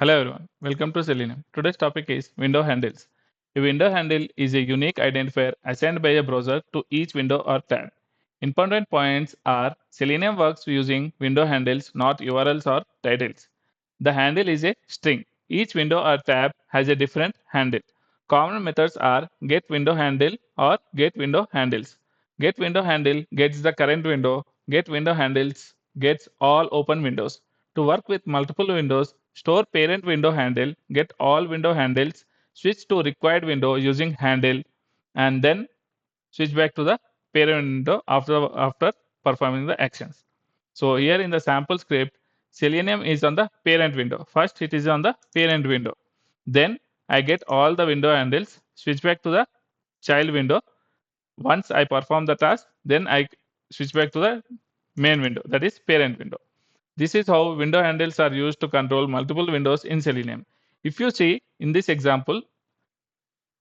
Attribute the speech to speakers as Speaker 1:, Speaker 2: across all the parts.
Speaker 1: Hello everyone, welcome to Selenium. Today's topic is window handles. A window handle is a unique identifier assigned by a browser to each window or tab. Important points are Selenium works using window handles, not URLs or titles. The handle is a string. Each window or tab has a different handle. Common methods are get window handle or get window handles. Get window handle gets the current window. Get window handles gets all open windows. To work with multiple windows, store parent window handle, get all window handles, switch to required window using handle, and then switch back to the parent window after performing the actions. So here in the sample script, Selenium is on the parent window. First, it is on the parent window. Then I get all the window handles, switch back to the child window. Once I perform the task, then I switch back to the main window, that is parent window. This is how window handles are used to control multiple windows in Selenium. If you see in this example,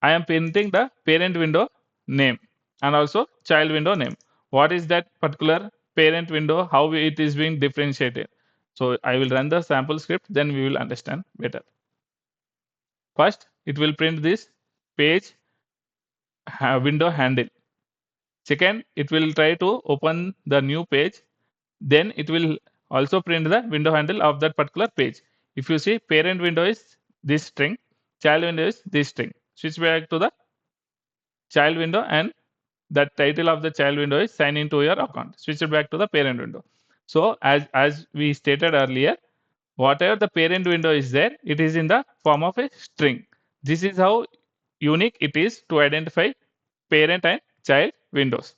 Speaker 1: I am printing the parent window name and also child window name. What is that particular parent window? How it is being differentiated? So I will run the sample script, then we will understand better. First, it will print this page window handle. Second, it will try to open the new page. Then it will also print the window handle of that particular page. If you see, parent window is this string, child window is this string. Switch back to the child window, and the title of the child window is sign into your account. Switch it back to the parent window. So as we stated earlier, whatever the parent window is there, it is in the form of a string. This is how unique it is to identify parent and child windows.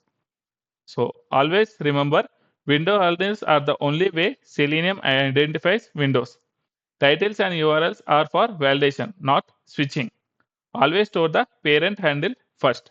Speaker 1: So always remember, window handles are the only way Selenium identifies windows. Titles and URLs are for validation, not switching. Always store the parent handle first.